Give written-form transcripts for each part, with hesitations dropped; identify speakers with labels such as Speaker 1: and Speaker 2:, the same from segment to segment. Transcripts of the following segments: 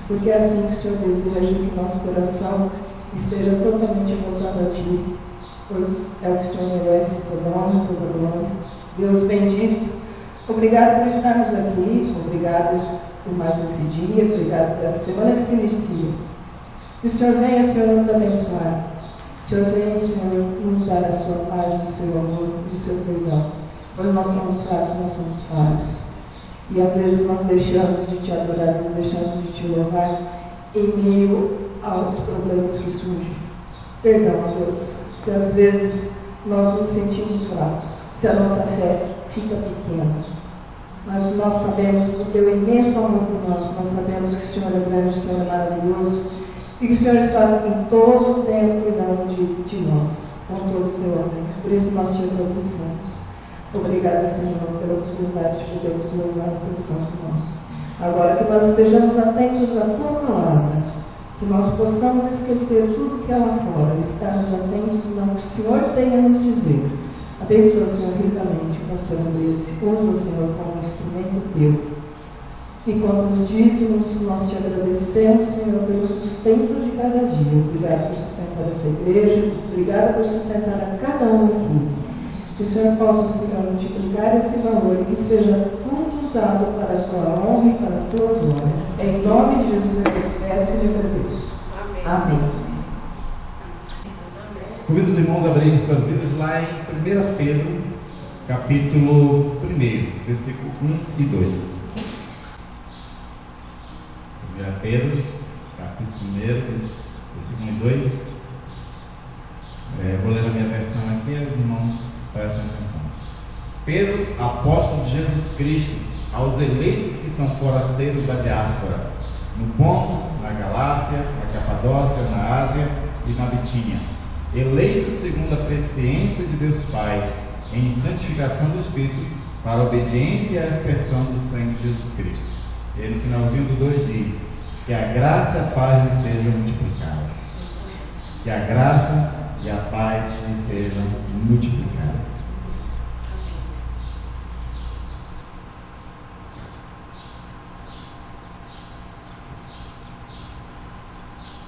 Speaker 1: porque é assim que o Senhor deseja que o nosso coração esteja totalmente voltado a Ti, pois é o que o Senhor merece, toda honra, toda glória. Deus bendito, obrigado por estarmos aqui, obrigado por mais esse dia, obrigado por essa semana que se inicia. Que o Senhor venha, Senhor, nos abençoar. Que o Senhor venha, Senhor, nos dar a sua paz, o seu amor, o seu perdão. Pois nós somos fracos, nós somos falhos. E às vezes nós deixamos de Te adorar, nós deixamos de Te louvar, em meio aos problemas que surgem. Perdão, Deus, se às vezes nós nos sentimos fracos, se a nossa fé fica pequena. Mas nós sabemos do teu imenso amor por nós sabemos que o Senhor é grande, o Senhor é maravilhoso, e que o Senhor está em todo o tempo cuidando de nós, com todo o teu amor. Por isso nós te agradecemos. Obrigada, Senhor, pela oportunidade de podermos louvar o teu santo nome. Agora que nós estejamos atentos à tua palavra, que nós possamos esquecer tudo que há lá fora, estarmos atentos ao que o Senhor tem a nos dizer. Abençoa, Senhor, ricamente o pastor Andrés, usa o Senhor como instrumento teu. E quando nos dízimos, nós te agradecemos, Senhor, pelo sustento de cada dia. Obrigado por sustentar essa igreja, obrigado por sustentar a cada um aqui. Que o Senhor possa, Senhor, multiplicar esse valor e que seja tudo usado para a tua honra e para a tua glória. Em nome de Jesus eu te peço e te agradeço. Amém.
Speaker 2: Convido os irmãos a abrirem suas Bíblias lá em 1 Pedro, capítulo 1, versículo 1 e 2. 1 Pedro, capítulo 1, versículo 1 e 2. Vou ler a minha versão aqui, os irmãos prestem atenção. Pedro, apóstolo de Jesus Cristo, aos eleitos que são forasteiros da diáspora, no Ponto, na Galácia, na Capadócia, na Ásia e na Bitínia, eleitos segundo a presciência de Deus Pai, em santificação do Espírito, para a obediência e a expressão do sangue de Jesus Cristo. E no finalzinho do 2 diz, que a graça e a paz lhe sejam multiplicadas. Que a graça e a paz lhe sejam multiplicadas.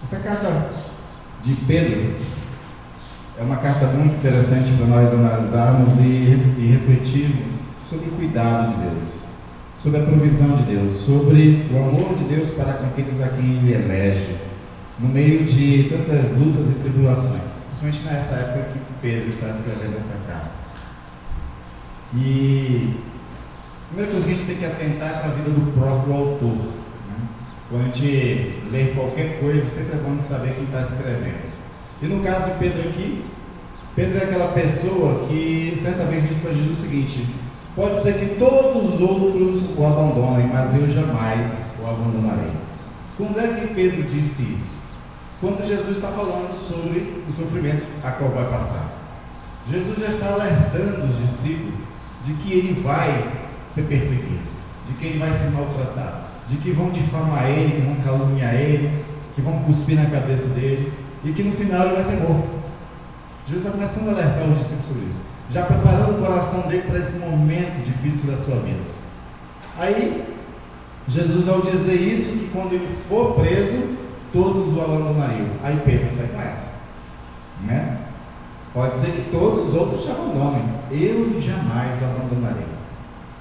Speaker 2: Essa carta de Pedro é uma carta muito interessante para nós analisarmos e refletirmos sobre o cuidado de Deus, sobre a provisão de Deus, sobre o amor de Deus para com aqueles a quem Ele elege, no meio de tantas lutas e tribulações, principalmente nessa época que Pedro está escrevendo essa carta. E a primeira coisa que a gente tem que atentar é para a vida do próprio autor. Quando a gente lê qualquer coisa, sempre é bom saber quem está escrevendo. E no caso de Pedro aqui, Pedro é aquela pessoa que certa vez disse para Jesus o seguinte: pode ser que todos os outros o abandonem, mas eu jamais o abandonarei. Quando é que Pedro disse isso? Quando Jesus está falando sobre os sofrimentos a qual vai passar. Jesus já está alertando os discípulos de que ele vai ser perseguido, de que ele vai ser maltratado, de que vão difamar ele, que vão caluniar ele, que vão cuspir na cabeça dele, e que no final ele vai ser morto. Jesus está começando a alertar os discípulos sobre isso, já preparando o coração dele para esse momento difícil da sua vida. Aí, Jesus, ao dizer isso, que quando ele for preso, todos o abandonariam. Aí Pedro sai com essa, né? Pode ser que todos os outros te abandonem, eu jamais o abandonarei.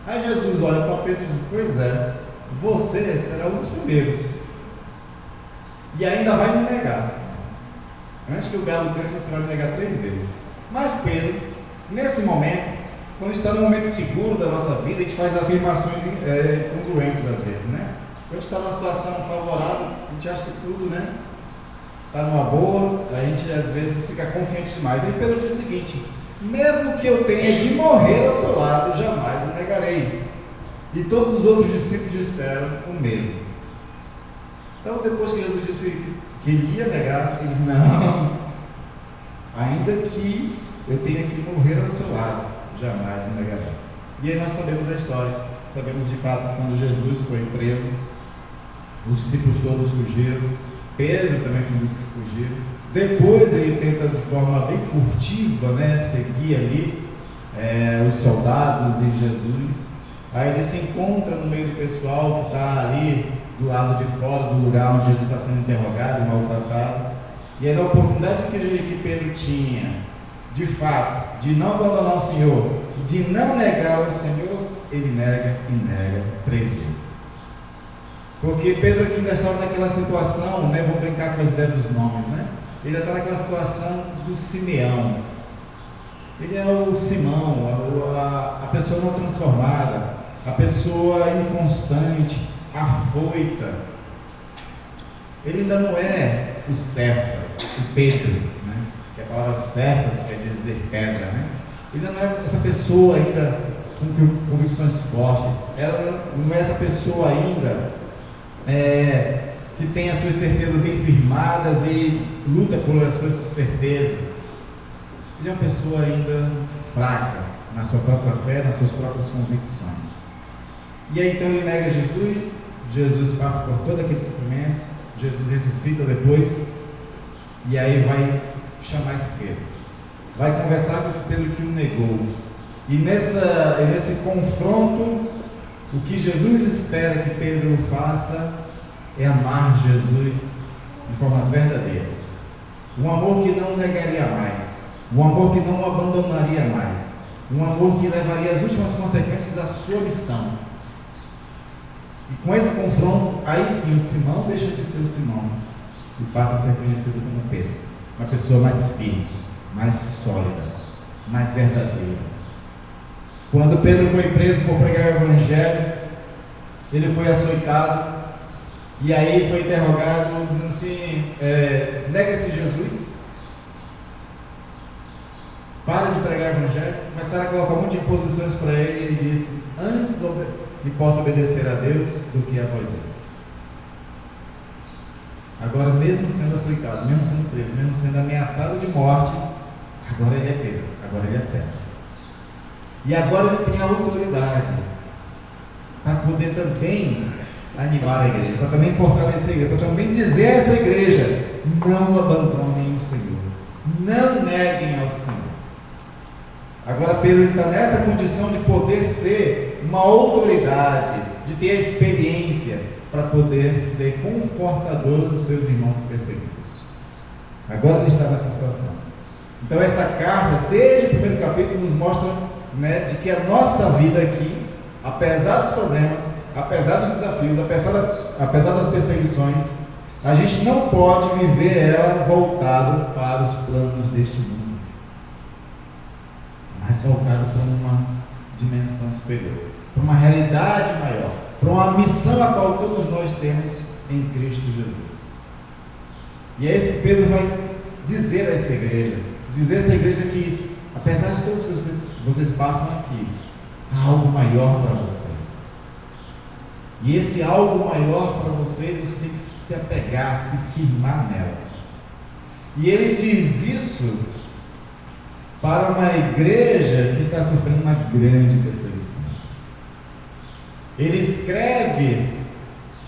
Speaker 2: Aí Jesus olha para Pedro e diz: pois é, você será um dos primeiros, e ainda vai me negar. Antes que o galo cante, você vai me negar 3 vezes. Mas Pedro, nesse momento, quando está no momento seguro da nossa vida, a gente faz afirmações incongruentes às vezes, né? Quando está numa situação favorável, a gente acha que tudo, né, está numa boa, a gente às vezes fica confiante demais. Aí Pedro diz o seguinte: mesmo que eu tenha de morrer ao seu lado, jamais o negarei. E todos os outros discípulos disseram o mesmo. Então, depois que Jesus disse que ele ia negar, eles: não, ainda que eu tenha que morrer ao seu lado, jamais o negarei. E aí nós sabemos a história, sabemos de fato quando Jesus foi preso, os discípulos todos fugiram, Pedro também foi um dos que fugiram. Depois ele tenta de forma bem furtiva, né, seguir ali os soldados e Jesus. Aí ele se encontra no meio do pessoal que está ali do lado de fora do lugar onde Jesus está sendo interrogado e maltratado. E aí, na oportunidade que Pedro tinha, de fato, de não abandonar o Senhor, de não negar o Senhor, ele nega e nega 3 vezes. Porque Pedro aqui ainda estava naquela situação, né? Vamos brincar com as ideias dos nomes, né? Ele está naquela situação do Simeão. Ele é o Simão, a pessoa não transformada, a pessoa inconstante, afoita. Ele ainda não é o Cefas, o Pedro, né? Que a palavra Cefas quer dizer pedra, né? Ele ainda não é essa pessoa ainda com convicções fortes. Ela não é essa pessoa ainda que tem as suas certezas bem firmadas e luta pelas suas certezas. Ele é uma pessoa ainda fraca na sua própria fé, nas suas próprias convicções. E aí então ele nega Jesus, Jesus passa por todo aquele sofrimento, Jesus ressuscita depois, e aí vai chamar esse Pedro, vai conversar com esse Pedro que o negou. E nesse confronto, o que Jesus espera que Pedro faça é amar Jesus de forma verdadeira, um amor que não negaria mais, um amor que não abandonaria mais, um amor que levaria as últimas consequências da sua missão. E com esse confronto, aí sim o Simão deixa de ser o Simão e passa a ser conhecido como Pedro, uma pessoa mais firme, mais sólida, mais verdadeira. Quando Pedro foi preso por pregar o Evangelho, ele foi açoitado e aí foi interrogado, dizendo assim: nega-se Jesus, para de pregar o Evangelho. Começaram a colocar um monte de imposições para ele, e ele disse: antes importa obedecer a Deus do que a vós outros. Agora, mesmo sendo açoitado, mesmo sendo preso, mesmo sendo ameaçado de morte, agora ele é Pedro, agora ele é Cefas. E agora ele tem a autoridade para poder também animar a igreja, para também fortalecer a igreja, para também dizer a essa igreja: não abandonem o Senhor, não neguem ao Senhor. Agora Pedro está nessa condição de poder ser uma autoridade, de ter a experiência para poder ser confortador dos seus irmãos perseguidos. Agora ele está nessa situação. Então esta carta, desde o primeiro capítulo, nos mostra, né, de que a nossa vida aqui, apesar dos problemas, apesar dos desafios, apesar das perseguições, a gente não pode viver ela voltado para os planos deste mundo, mas voltado para uma dimensão superior, para uma realidade maior, para uma missão a qual todos nós temos em Cristo Jesus. E é esse Pedro vai dizer a essa igreja que, apesar de todas as coisas que vocês passam aqui, há algo maior para vocês. E esse algo maior para vocês, você tem que se apegar, se firmar nela. E ele diz isso para uma igreja que está sofrendo uma grande perseguição. Ele escreve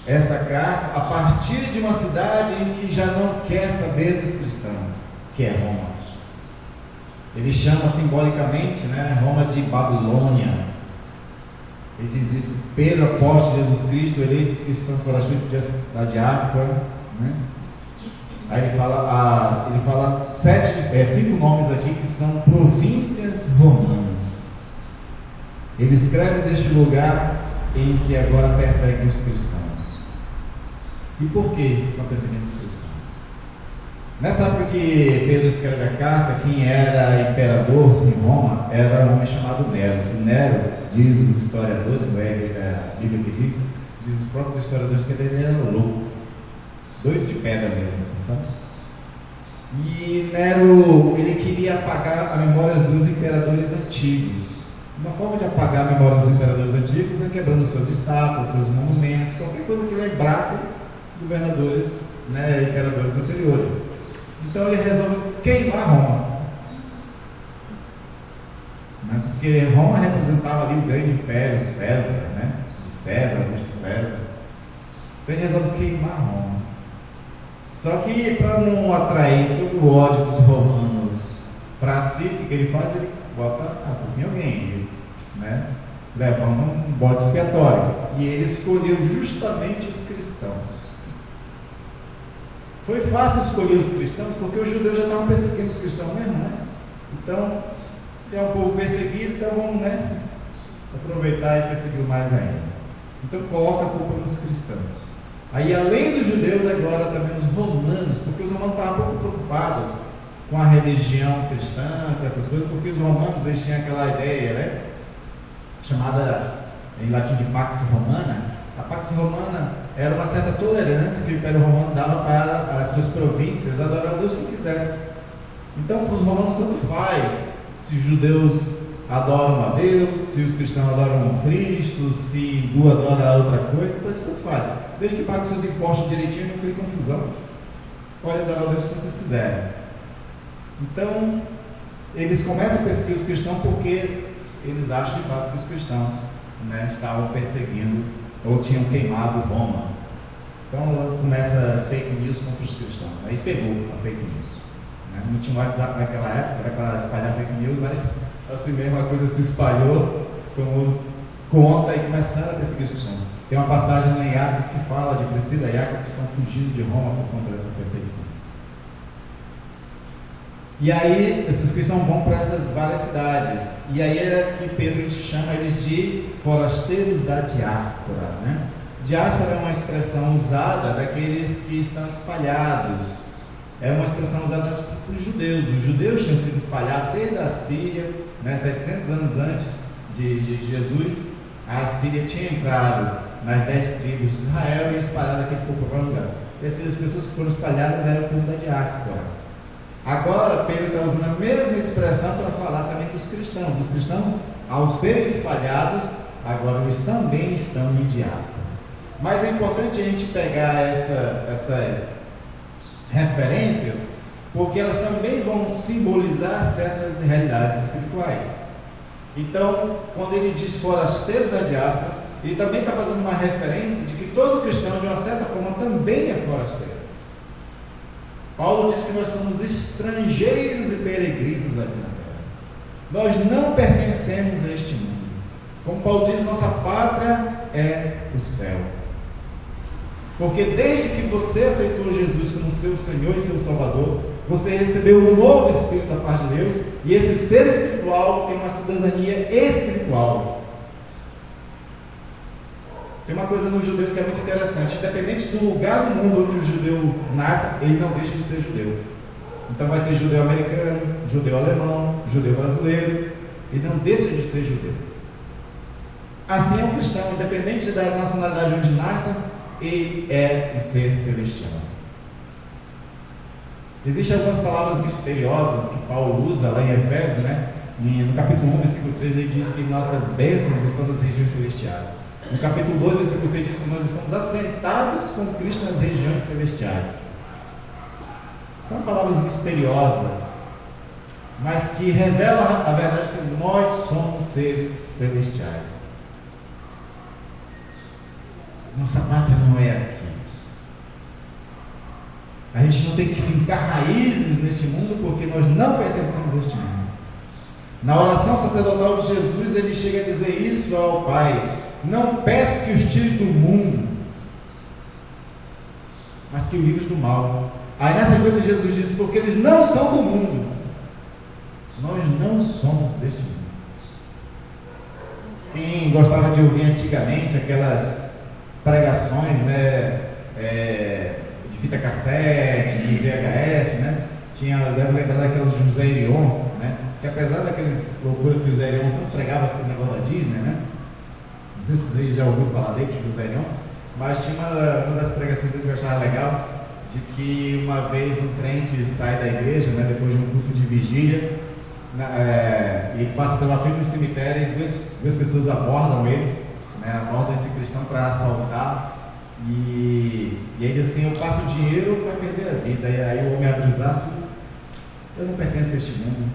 Speaker 2: essa carta a partir de uma cidade em que já não quer saber dos cristãos, que é Roma. Ele chama simbolicamente, né, Roma de Babilônia. Ele diz isso: Pedro, apóstolo de Jesus Cristo, eleitos que são forastidos da diáspora, né? Aí ele fala 5 nomes aqui que são províncias romanas. Ele escreve deste lugar em que agora perseguem os cristãos. E por que estão perseguindo os cristãos? Nessa época que Pedro escreve a carta, quem era imperador em Roma era um homem chamado Nero. E Nero, diz os historiadores, não é a Bíblia que diz os próprios historiadores que ele era louco, doido de pedra mesmo, assim, sabe? E Nero, ele queria apagar a memória dos imperadores antigos. Uma forma de apagar a memória dos imperadores antigos é quebrando suas estátuas, seus monumentos, qualquer coisa que lembrasse governadores, né, imperadores anteriores. Então ele resolve queimar Roma, né, porque Roma representava ali o grande império César, né, de César, Augusto César. Então ele resolve queimar Roma. Só que para não atrair todo o ódio dos romanos para si, o que ele faz? Ele bota a culpa em alguém, né, levando um bode expiatório. E ele escolheu justamente os cristãos. Foi fácil escolher os cristãos, porque os judeus já estavam perseguindo os cristãos mesmo, né? Então, é um povo perseguido, então vamos, né, aproveitar e perseguir mais ainda. Então, coloca a culpa nos cristãos. Aí, além dos judeus, agora também os romanos, porque os romanos estavam pouco preocupados com a religião cristã, com essas coisas, porque os romanos, eles tinham aquela ideia, né, chamada em latim de Pax Romana. A Pax Romana era uma certa tolerância que o Império Romano dava para as suas províncias adorar a Deus que quisesse. Então, para os romanos, tanto faz se os judeus adoram a Deus, se os cristãos adoram a Cristo, se hindu adora outra coisa, para eles tanto faz. Desde que paguem seus impostos direitinho e não crie confusão. Pode adorar a Deus que vocês quiserem. Então, eles começam a perseguir os cristãos porque eles acham de fato que os cristãos, né, estavam perseguindo ou tinham queimado Roma. Então começa as fake news contra os cristãos. Aí pegou a fake news, né? Não tinha WhatsApp naquela época, era para espalhar fake news, mas assim mesmo a coisa se espalhou, tomou conta e começaram a perseguir os cristãos. Tem uma passagem lá em Atos que fala de Priscila e Áquila que estão fugindo de Roma por conta dessa perseguição. E aí, esses cristãos vão para essas várias cidades. E aí é que Pedro chama eles de forasteiros da diáspora, né? Diáspora é uma expressão usada daqueles que estão espalhados. É uma expressão usada para os judeus. Os judeus tinham sido espalhados desde a Síria, né? 700 anos antes de Jesus. A Síria tinha entrado nas 10 tribos de Israel e espalhado aquele povo para qualquer lugar. E essas pessoas que foram espalhadas eram o povo da diáspora. Agora Pedro está usando a mesma expressão para falar também dos cristãos. Os cristãos, ao serem espalhados, agora eles também estão em diáspora. Mas é importante a gente pegar essas referências, porque elas também vão simbolizar certas realidades espirituais. Então, quando ele diz forasteiro da diáspora, ele também está fazendo uma referência de que todo cristão, de uma certa forma, também é forasteiro. Paulo diz que nós somos estrangeiros e peregrinos aqui na terra. Nós não pertencemos a este mundo. Como Paulo diz, nossa pátria é o céu. Porque desde que você aceitou Jesus como seu Senhor e seu Salvador, você recebeu um novo Espírito da parte de Deus, e esse ser espiritual tem uma cidadania espiritual. Tem uma coisa nos judeus que é muito interessante: independente do lugar do mundo onde o judeu nasce, ele não deixa de ser judeu. Então vai ser judeu americano, judeu alemão, judeu brasileiro, ele não deixa de ser judeu. Assim é o cristão, independente da nacionalidade onde nasce, ele é o ser celestial. Existem algumas palavras misteriosas que Paulo usa lá em Efésios, né? No capítulo 1, versículo 3, ele diz que nossas bênçãos estão nas regiões celestiais. No capítulo 2, versículo 6, diz que nós estamos assentados com Cristo nas regiões celestiais. São palavras misteriosas, mas que revelam a verdade que nós somos seres celestiais. Nossa pátria não é aqui. A gente não tem que fincar raízes neste mundo, porque nós não pertencemos a este mundo. Na oração sacerdotal de Jesus, ele chega a dizer isso ao Pai: não peço que os tires do mundo, mas que o livres do mal. Aí na sequência Jesus diz: porque eles não são do mundo. Nós não somos deste mundo. Quem gostava de ouvir antigamente aquelas pregações, né, de fita cassete, de VHS, né? Deve lembrar daquela do José Irion, né? Que apesar daqueles loucuras que o José Irion tanto pregava sobre o negócio da Disney, né? Não sei se vocês já ouviram falar dele, de José Irion, mas tinha uma das pregações que eu achava legal, de que uma vez um crente sai da igreja, né, depois de um culto de vigília, e passa pela frente do cemitério, e duas pessoas abordam ele, né, abordam esse cristão para assaltar, e ele diz assim: eu passo o dinheiro para perder a vida. E aí o homem abre os braços: eu não pertenço a este mundo,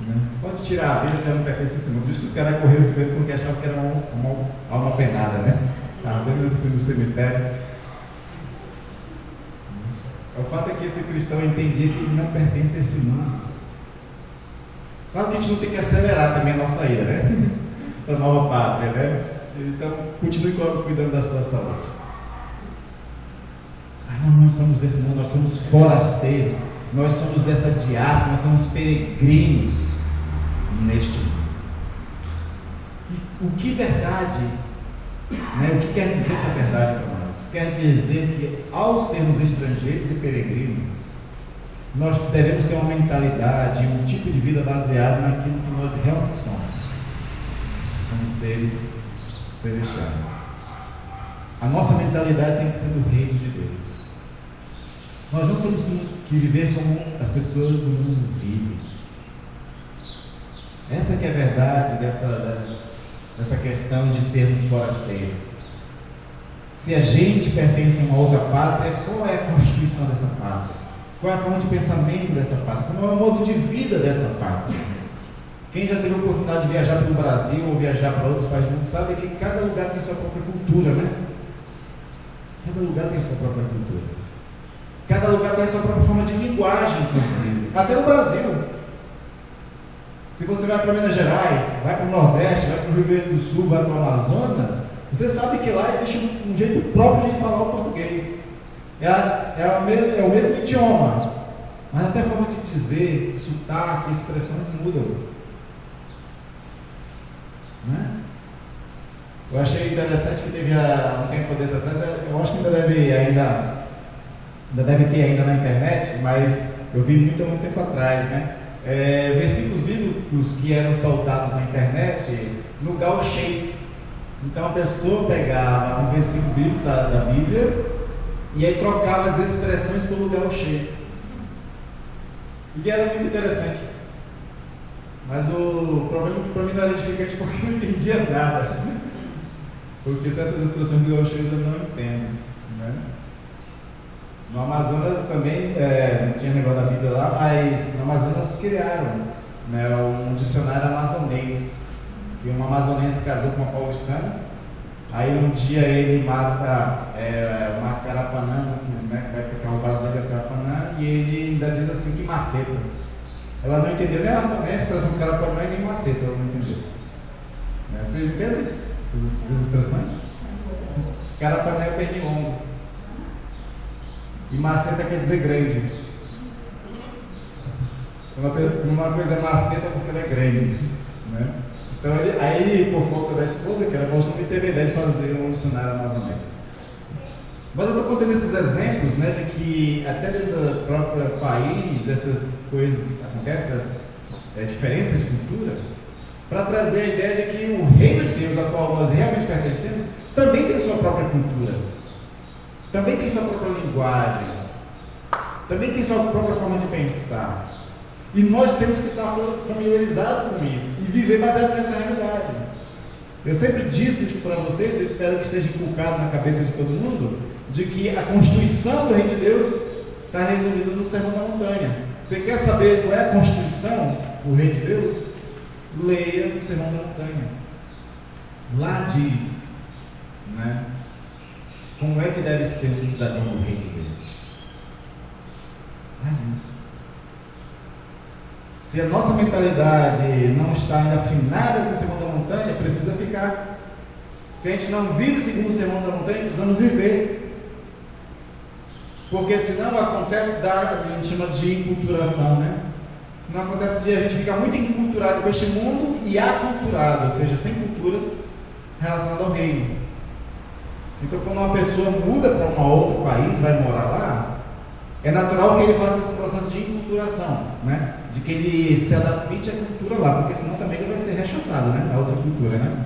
Speaker 2: né? Pode tirar a vida, que eu não pertenço a esse mundo. Diz que os caras correram de medo porque achavam que era uma alma penada, né? Estava dentro do cemitério. O fato é que esse cristão entendia que ele não pertence a esse mundo. Claro que a gente não tem que acelerar também a nossa ida, né? Para a nova pátria, né? Então, continue cuidando da sua saúde. Mas nós somos desse mundo, nós somos forasteiros, nós somos dessa diáspora, nós somos peregrinos neste mundo. E o que verdade, né? O que quer dizer essa verdade para nós? Quer dizer que, ao sermos estrangeiros e peregrinos, nós devemos ter uma mentalidade, um tipo de vida baseado naquilo que nós realmente somos, como seres celestiais. A nossa mentalidade tem que ser do reino de Deus. Nós não temos que viver como as pessoas do mundo vivem. Essa que é a verdade dessa questão de sermos forasteiros. Se a gente pertence a uma outra pátria, qual é a constituição dessa pátria? Qual é a forma de pensamento dessa pátria? Qual é o modo de vida dessa pátria? Quem já teve a oportunidade de viajar pelo Brasil ou viajar para outros países do mundo sabe que cada lugar tem sua própria cultura, né? Cada lugar tem sua própria cultura. Cada lugar tem sua própria forma de linguagem, inclusive. Até no Brasil. Se você vai para Minas Gerais, vai para o Nordeste, vai para o Rio Grande do Sul, vai para o Amazonas, você sabe que lá existe um jeito próprio de falar o português. É o mesmo idioma, mas até a forma de dizer, sotaque, expressões mudam. Né? Eu achei interessante que teve um tempo desse atrás, eu acho que ainda deve ter ainda na internet, mas eu vi muito tempo atrás, né? Versículos bíblicos que eram soltados na internet no gauchês. Então a pessoa pegava um versículo bíblico da Bíblia e aí trocava as expressões pelo gauchês. E era muito interessante. Mas o problema para mim não era edificante porque eu não entendia nada. Porque certas expressões do gauchês eu não entendo. Né? No Amazonas também não tinha negócio da Bíblia lá, mas no Amazonas criaram, né, um dicionário amazonês. Que um amazonense casou com uma paulistana, aí um dia ele mata uma carapanã, né, que vai picar o brasileiro da carapanã, e ele ainda diz assim que maceta. Ela não entendeu nem a expressão carapanã e nem maceta, ela não entendeu. Né? Vocês entendem essas expressões? Carapanã é pernilongo. E maceta quer dizer grande. Uma coisa é maceta porque ela é grande. Né? Então, aí, por conta da esposa, que era mostrando, ele teve a ideia de fazer um dicionário amazonense. Mas eu estou contando esses exemplos, né, de que até dentro do próprio país, essas coisas acontecem, essas diferenças de cultura, para trazer a ideia de que o reino de Deus, ao qual nós realmente pertencemos, também tem sua própria cultura, também tem sua própria linguagem, também tem sua própria forma de pensar. E nós temos que estar familiarizados com isso e viver baseado nessa realidade. Eu sempre disse isso para vocês, eu espero que esteja inculcado na cabeça de todo mundo, de que a constituição do reino de Deus está resumida no Sermão da Montanha. Você quer saber qual é a constituição do reino de Deus? Leia o Sermão da Montanha. Lá diz, né, como é que deve ser o cidadão do reino de Deus. Lá diz. Se a nossa mentalidade não está ainda afinada com o Sermão da Montanha, precisa ficar. Se a gente não vive segundo o Sermão da Montanha, precisamos viver. Porque senão acontece a gente chama de enculturação, né? Senão acontece de a gente ficar muito enculturado com este mundo e aculturado, ou seja, sem cultura relacionada ao reino. Então, quando uma pessoa muda para um outro país, vai morar lá, é natural que ele faça esse processo de enculturação, né? De que ele se adapte à cultura lá, porque senão também ele vai ser rechaçado, né? A outra cultura, né?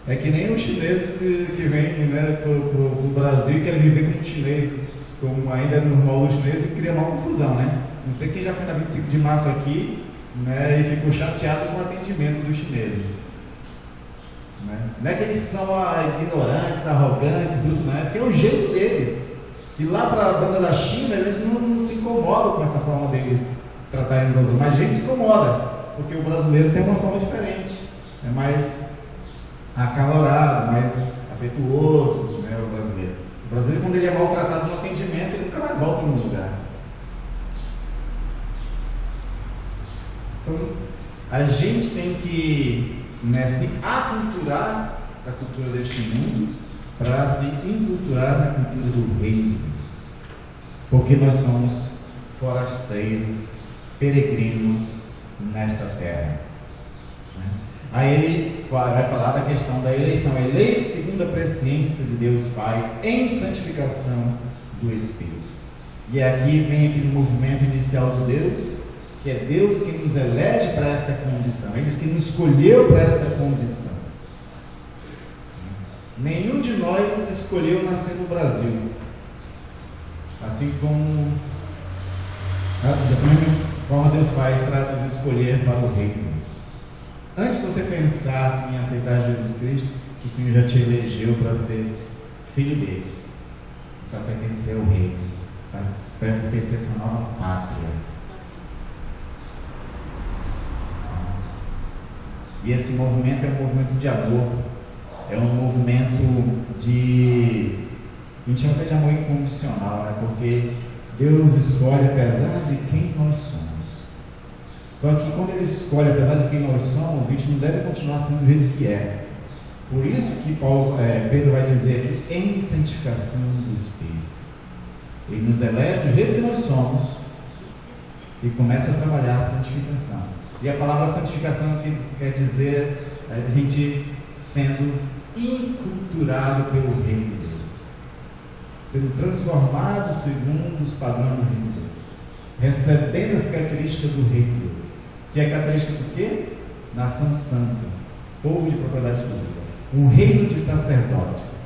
Speaker 2: É que nem os chineses que vêm, né, para o Brasil e querem viver como chinês, como ainda é normal os chineses, e cria uma confusão, né? Não sei quem já foi na 25 de março aqui, né, e ficou chateado com o atendimento dos chineses. Né? Não é que eles são ignorantes, arrogantes, brutos, não é, porque é o jeito deles. E lá para a banda da China, eles não se incomodam com essa forma deles tratarem os outros, mas a gente se incomoda, porque o brasileiro tem uma forma diferente, é mais acalorado, mais afetuoso, né, o brasileiro. O brasileiro, quando ele é maltratado no atendimento, ele nunca mais volta no lugar. Então, a gente tem que, né, se aculturar da cultura deste mundo para se inculturar na cultura do reino de Deus. Porque nós somos forasteiros, peregrinos nesta terra. Aí ele vai falar da questão da eleição, eleito segundo a presciência de Deus Pai, em santificação do Espírito. E aqui vem aquele movimento inicial de Deus, que é Deus que nos elege para essa condição, Ele que nos escolheu para essa condição. Nenhum de nós escolheu nascer no Brasil. Assim como dessa mesma forma Deus faz para nos escolher para o reino de Deus. Antes de você pensar em aceitar Jesus Cristo, o Senhor já te elegeu para ser filho dele, para pertencer ao reino, para pertencer a essa nova pátria. E esse movimento é um movimento de amor, é um movimento de, a gente chama até de amor incondicional, né? Porque Deus escolhe apesar de quem nós somos. Só que quando Ele escolhe apesar de quem nós somos, a gente não deve continuar sendo do jeito que é. Por isso que Pedro vai dizer aqui, em santificação do Espírito. Ele nos elege do jeito que nós somos e começa a trabalhar a santificação. E a palavra santificação quer dizer a gente sendo inculturado pelo reino de Deus, sendo transformado segundo os padrões do reino de Deus, recebendo as características do reino de Deus, que é a característica do quê? Nação santa, povo de propriedade exclusiva, um reino de sacerdotes.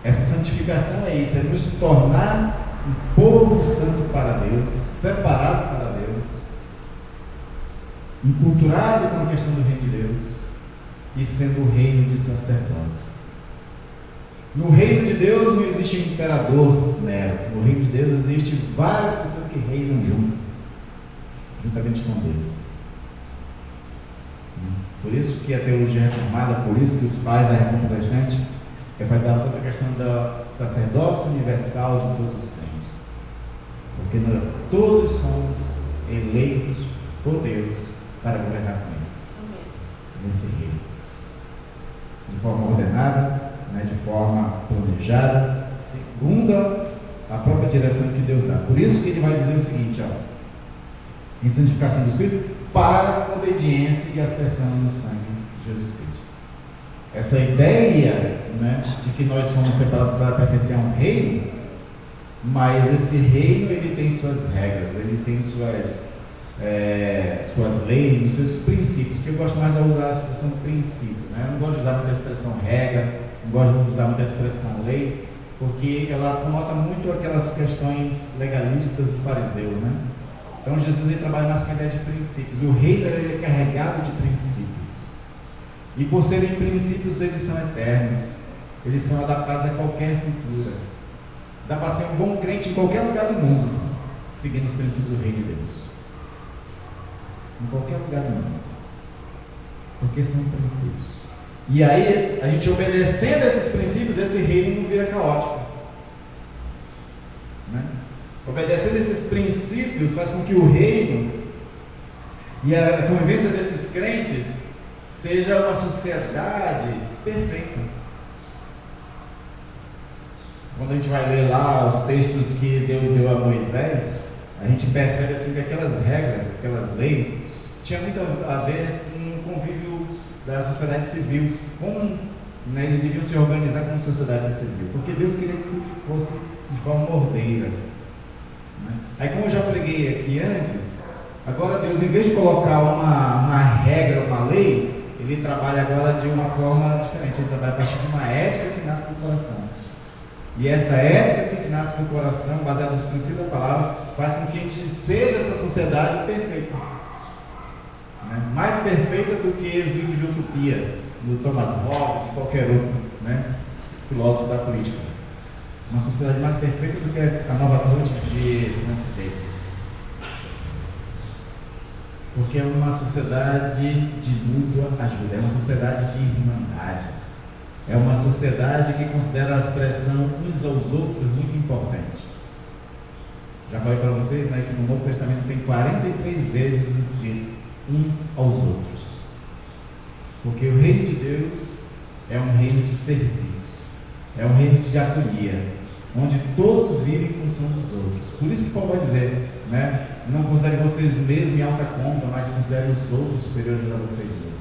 Speaker 2: Essa santificação é isso, é nos tornar um povo santo para Deus, separado para Deus, enculturado com a questão do reino de Deus e sendo o reino de sacerdotes. No reino de Deus não existe um imperador Nero. No reino de Deus existem várias pessoas que reinam juntamente com Deus. Por isso que a teologia reformada, por isso que os pais da reforma protestante fazem toda a questão do sacerdócio universal de todos os crentes. Porque todos somos eleitos por Deus para governar com Ele, nesse reino, de forma ordenada, de forma planejada, segundo a própria direção que Deus dá. Por isso que ele vai dizer o seguinte, em santificação do Espírito, para a obediência e aspersão no sangue de Jesus Cristo. Essa ideia de que nós somos separados para pertencer a um reino, mas esse reino ele tem suas regras, ele tem suas leis e seus princípios, que eu gosto mais de usar a expressão princípio, Eu não gosto de usar muito a expressão regra, não gosto de usar muito a expressão lei, porque ela conota muito aquelas questões legalistas do fariseu, Então Jesus ele trabalha mais com a ideia de princípios. O reino ele é carregado de princípios, e por serem princípios eles são eternos, eles são adaptados a qualquer cultura. Dá para ser um bom crente em qualquer lugar do mundo, seguindo os princípios do reino de Deus. Em qualquer lugar do mundo, porque são princípios. E aí, a gente obedecendo esses princípios, esse reino não vira caótico, Obedecendo esses princípios faz com que o reino e a convivência desses crentes seja uma sociedade perfeita. Quando a gente vai ler lá os textos que Deus deu a Moisés, a gente percebe assim que aquelas regras, aquelas leis, tinha muito a ver com o convívio da sociedade civil, como eles deviam se organizar como sociedade civil, porque Deus queria que tudo fosse de forma ordeira. Aí, como eu já preguei aqui antes, agora Deus, em vez de colocar uma regra, uma lei, Ele trabalha agora de uma forma diferente. Ele trabalha a partir de uma ética que nasce do coração. E essa ética que nasce do coração, baseada nos princípios da palavra, faz com que a gente seja essa sociedade perfeita, mais perfeita do que os livros de utopia do Thomas Hobbes e qualquer outro filósofo da política. Uma sociedade mais perfeita do que a Nova Atlântida de Francis Bacon, porque é uma sociedade de mútua ajuda, é uma sociedade de irmandade, é uma sociedade que considera a expressão uns aos outros muito importante. Já falei para vocês que no Novo Testamento tem 43 vezes escrito uns aos outros, porque o reino de Deus é um reino de serviço, é um reino de diaconia, onde todos vivem em função dos outros. Por isso que Paulo vai dizer, não considere vocês mesmos em alta conta, mas considere os outros superiores a vocês mesmos.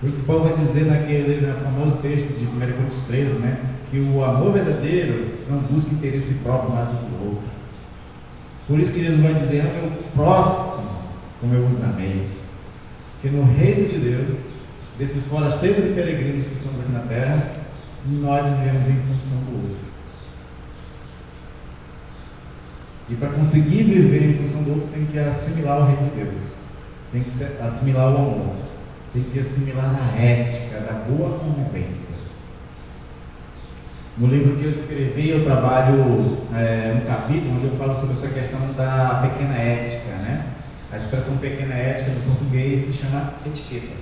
Speaker 2: Por isso que Paulo vai dizer naquele famoso texto de 1 Coríntios 13, que o amor verdadeiro não busca interesse próprio mais do que o outro. Por isso que Jesus vai dizer, ame o próximo como eu os amei. Porque no reino de Deus, desses forasteiros e peregrinos que somos aqui na terra, nós vivemos em função do outro. E para conseguir viver em função do outro, tem que assimilar o reino de Deus, tem que assimilar o amor, tem que assimilar a ética da boa convivência. No livro que eu escrevi, eu trabalho um capítulo onde eu falo sobre essa questão da pequena ética, né? A expressão pequena ética no português se chama etiqueta.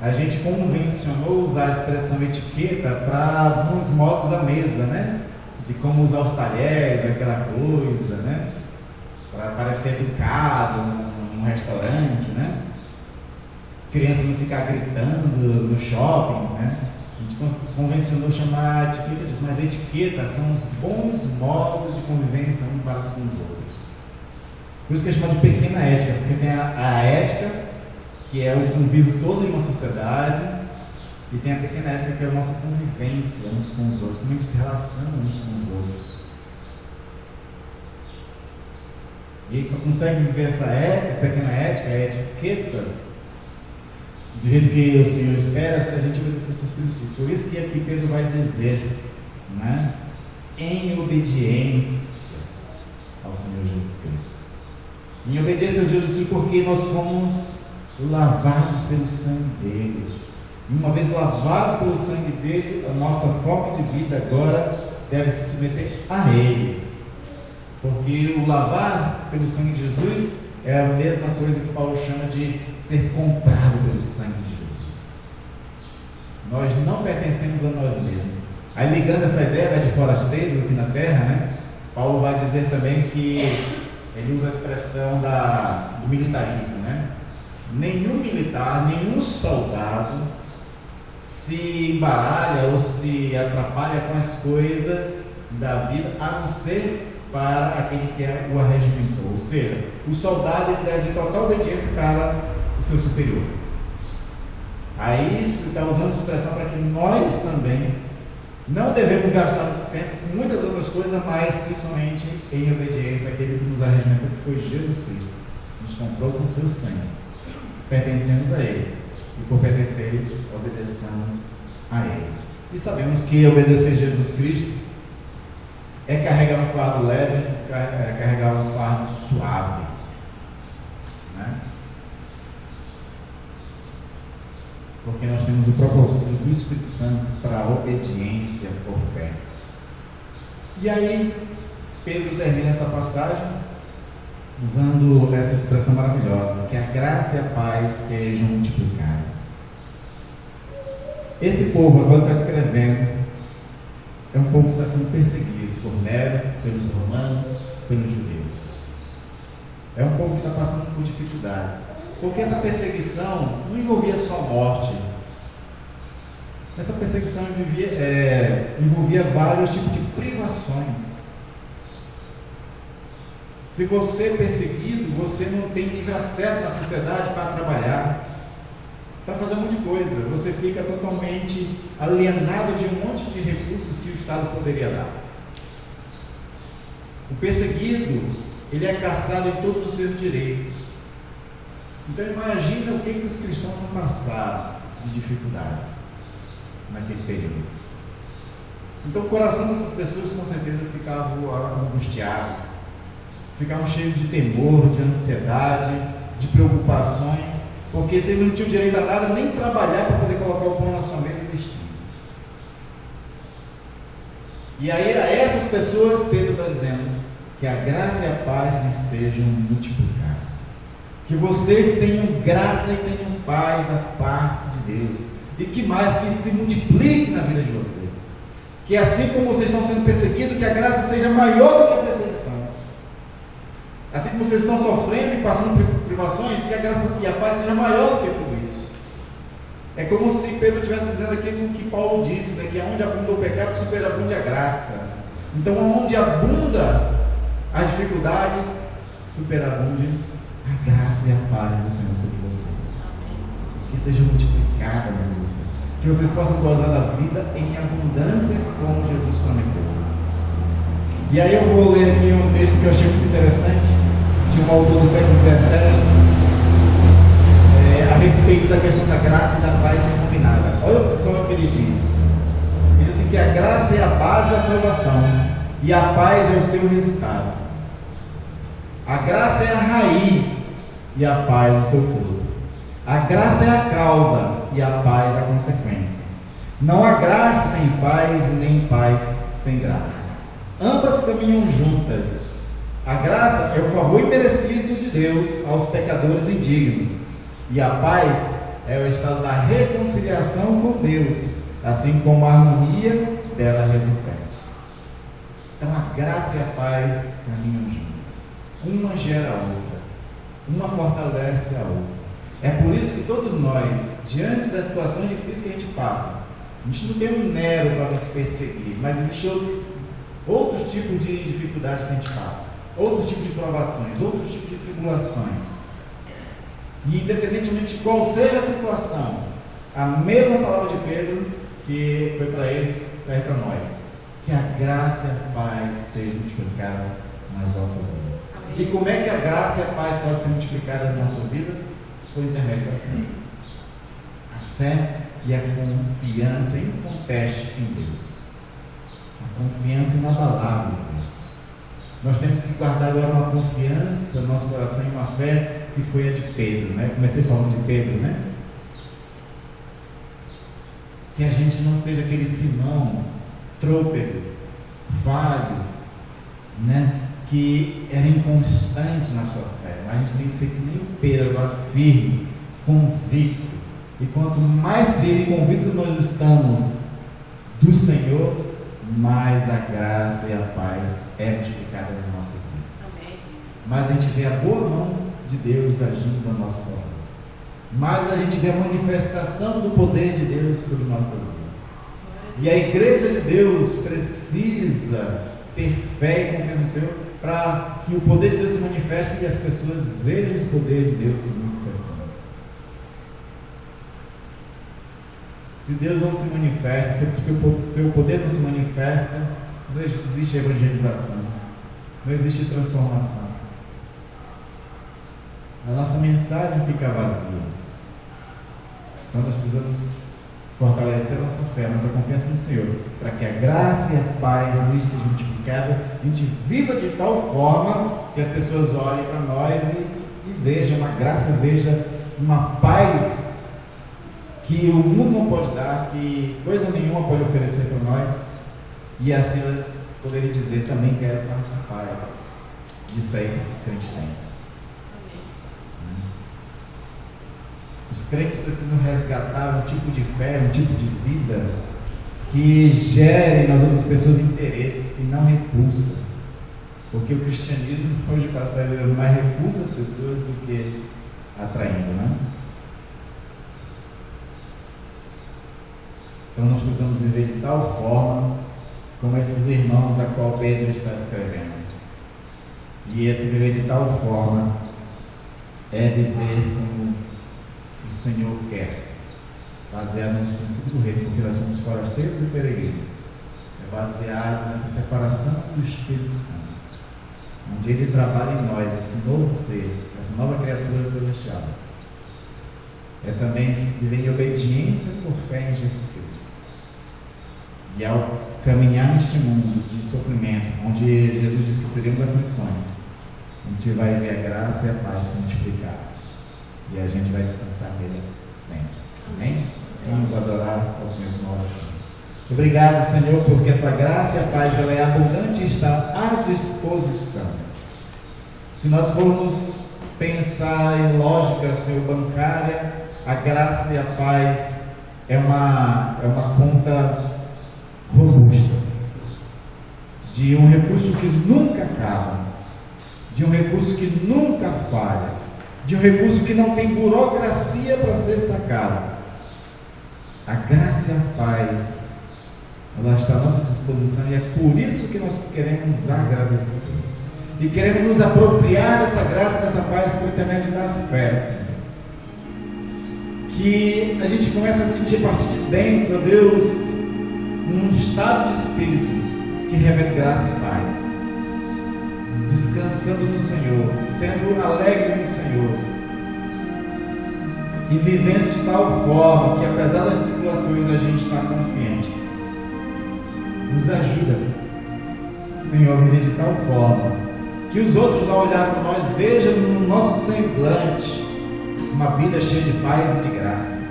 Speaker 2: A gente convencionou usar a expressão etiqueta para alguns modos à mesa, né? De como usar os talheres, aquela coisa, né? Para parecer educado num restaurante, né? Criança não ficar gritando no shopping, né? A gente convencionou chamar etiqueta disso, mas a etiqueta são os bons modos de convivência uns para com os outros. Por isso que é chamado de pequena ética, porque tem a ética, que é o convívio todo em uma sociedade, e tem a pequena ética, que é a nossa convivência uns com os outros, como a gente se relaciona uns com os outros. E a gente só consegue viver essa pequena ética, a etiqueta, do jeito que o Senhor espera, se a gente obedecer seus princípios. Por isso que aqui Pedro vai dizer, né, em obediência ao Senhor Jesus Cristo. Em obediência ao Jesus Cristo, porque nós fomos lavados pelo sangue dele. E uma vez lavados pelo sangue dele, a nossa forma de vida agora deve se submeter a ele. Porque o lavar pelo sangue de Jesus é a mesma coisa que Paulo chama de ser comprado pelo sangue de Jesus. Nós não pertencemos a nós mesmos. Aí, ligando essa ideia de forasteiros aqui na terra, né, Paulo vai dizer também que ele usa a expressão do militarismo, né? Nenhum militar, nenhum soldado se embaralha ou se atrapalha com as coisas da vida, a não ser para aquele que o arregimentou. Ou seja, o soldado ele deve ter total obediência para o seu superior. Aí se está usando a expressão para que nós também não devemos gastar nosso tempo com muitas outras coisas, mas principalmente em obediência àquele que nos arregimentou, que foi Jesus Cristo. Nos comprou com seu sangue. Pertencemos a Ele. E por pertencer a Ele, obedeçamos a Ele. E sabemos que obedecer a Jesus Cristo é carregar um fardo leve, é carregar um fardo suave, né? Porque nós temos o propósito do Espírito Santo para a obediência por fé. E aí, Pedro termina essa passagem usando essa expressão maravilhosa, que a graça e a paz sejam multiplicadas. Esse povo, agora está escrevendo, é um povo que está sendo perseguido por Nero, pelos romanos, pelos judeus. É um povo que está passando por dificuldade. Porque essa perseguição não envolvia só morte. Essa perseguição envolvia vários tipos de privações. Se você é perseguido, você não tem livre acesso na sociedade para trabalhar, para fazer um monte de coisa. Você fica totalmente alienado de um monte de recursos que o Estado poderia dar. O perseguido, ele é caçado em todos os seus direitos. Então imagina o que os cristãos vão passar de dificuldade naquele período. Então o coração dessas pessoas com certeza ficavam angustiados, ficavam cheios de temor, de ansiedade, de preocupações, porque se eles não tinham direito a nada, nem trabalhar para poder colocar o pão na sua mesa e vestir. E aí a essas pessoas Pedro está dizendo que a graça e a paz lhes sejam multiplicadas. Que vocês tenham graça e tenham paz da parte de Deus. E que mais, que se multiplique na vida de vocês. Que assim como vocês estão sendo perseguidos, que a graça seja maior do que a perseguição. Assim como vocês estão sofrendo e passando por privações, que a graça e a paz seja maior do que tudo isso. É como se Pedro estivesse dizendo aquilo que Paulo disse, né, que onde abunda o pecado, superabunde a graça. Então, onde abunda as dificuldades, superabunde a graça e a paz do Senhor sobre vocês. Que seja multiplicada na vida de vocês. Que vocês possam gozar da vida em abundância, como Jesus prometeu. E aí eu vou ler aqui um texto que eu achei muito interessante, de um autor do século XVII. respeito da questão da graça e da paz combinada. Olha só o que ele diz. Diz assim que a graça é a base da salvação e a paz é o seu resultado. A graça é a raiz e a paz o seu fruto. A graça é a causa e a paz a consequência. Não há graça sem paz e nem paz sem graça. Ambas caminham juntas. A graça é o favor imerecido de Deus aos pecadores indignos. E a paz é o estado da reconciliação com Deus, assim como a harmonia dela resultante. Então a graça e a paz caminham juntas. Uma gera a outra. Uma fortalece a outra. É por isso que todos nós, diante das situações difíceis que a gente passa, a gente não tem um Nero para nos perseguir, mas existe outros tipos de dificuldades que a gente passa, outros tipos de provações, outros tipos de tribulações. E independentemente de qual seja a situação, a mesma palavra de Pedro que foi para eles serve para nós. Que a graça e a paz sejam multiplicadas nas nossas vidas. Amém. E como é que a graça e a paz podem ser multiplicadas nas nossas vidas? Por intermédio da fé. A fé e a confiança inconteste em Deus. A confiança inabalável em Deus. Nós temos que guardar agora uma confiança no nosso coração e uma fé que foi a de Pedro, né? Comecei falando de Pedro, né? Que a gente não seja aquele Simão trôpego, falho, né? Que era inconstante na sua fé. Mas a gente tem que ser que nem o Pedro, agora firme, convicto. E quanto mais firme e convicto nós estamos do Senhor, mais a graça e a paz é multiplicada nas nossas vidas. Amém. Mais a gente vê a boa mão de Deus agindo na nossa vida. Mais a gente vê a manifestação do poder de Deus sobre nossas vidas. E a igreja de Deus precisa ter fé e confiança no Senhor para que o poder de Deus se manifeste e as pessoas vejam esse poder de Deus se manifestando. Se Deus não se manifesta, se o seu poder não se manifesta, não existe evangelização, não existe transformação. A nossa mensagem fica vazia. Então nós precisamos fortalecer a nossa fé, a nossa confiança no Senhor, para que a graça e a paz nos seja multiplicada, a gente viva de tal forma que as pessoas olhem para nós e vejam uma graça, vejam uma paz que o mundo não pode dar, que coisa nenhuma pode oferecer para nós, e assim elas poderem dizer: também quero participar disso aí que esses crentes têm. Os crentes precisam resgatar um tipo de fé, um tipo de vida que gere nas outras pessoas interesse e não repulsa. Porque o cristianismo hoje está virando mais repulsa as pessoas do que atraindo, né? Então nós precisamos viver de tal forma como esses irmãos a qual Pedro está escrevendo. E esse viver de tal forma é viver como o Senhor quer, baseado nos princípios do reino, porque nós somos forasteiros e peregrinos. É baseado nessa separação do Espírito Santo, onde Ele trabalha em nós, esse novo ser, essa nova criatura celestial. É também viver em obediência por fé em Jesus Cristo. E ao caminhar neste mundo de sofrimento, onde Jesus diz que teremos aflições, a gente vai ver a graça e a paz se multiplicar. E a gente vai descansar nele sempre. Amém? Vamos adorar ao Senhor com oração. Obrigado, Senhor, porque a tua graça e a paz ela é abundante e está à disposição. Se nós formos pensar em lógica, Senhor, bancária, a graça e a paz é uma conta robusta de um recurso que nunca acaba, de um recurso que nunca falha, de um recurso que não tem burocracia para ser sacado. A graça e a paz, ela está à nossa disposição e é por isso que nós queremos agradecer. E queremos nos apropriar dessa graça, dessa paz por intermédio da fé, Senhor. Que a gente comece a sentir a partir de dentro, ó Deus, um estado de espírito que revela graça e paz. Descansando no Senhor, sendo alegre no Senhor, e vivendo de tal forma que, apesar das tribulações, a gente está confiante. Nos ajuda, Senhor, a viver de tal forma que os outros, ao olhar para nós, vejam no nosso semblante uma vida cheia de paz e de graça.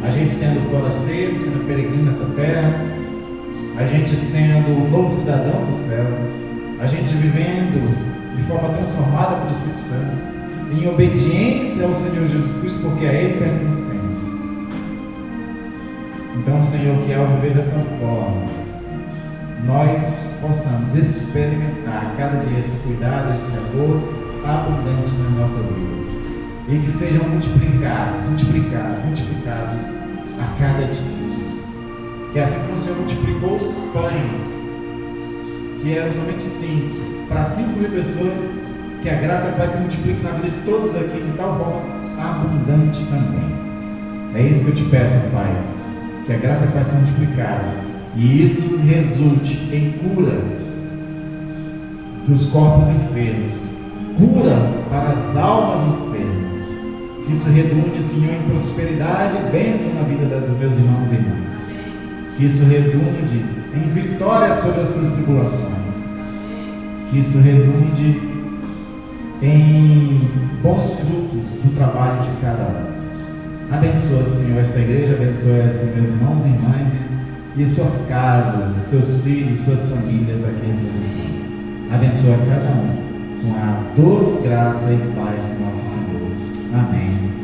Speaker 2: A gente sendo forasteiro, sendo peregrino nessa terra, a gente sendo um novo cidadão do céu, a gente vivendo de forma transformada pelo Espírito Santo, em obediência ao Senhor Jesus Cristo, porque a Ele pertencemos. Então, Senhor, que ao viver dessa forma, nós possamos experimentar cada dia esse cuidado, esse amor abundante nas nossas vidas, e que sejam multiplicados a cada dia. Que assim como o Senhor multiplicou os pães, que eram somente 5, para 5.000 pessoas, que a graça vai se multiplicar na vida de todos aqui de tal forma abundante também. É isso que eu te peço, Pai, que a graça vai se multiplicar e isso resulte em cura dos corpos enfermos, cura para as almas enfermas, que isso redunde, Senhor, em prosperidade e bênção na vida dos meus irmãos e irmãs, que isso redunde em vitória sobre as suas tribulações, que isso redunde em bons frutos do trabalho de cada um. Abençoa, Senhor, esta igreja, abençoa meus irmãos e irmãs e suas casas, seus filhos, suas famílias aqui, meus irmãos. Abençoa cada um com a doce graça e paz do nosso Senhor. Amém.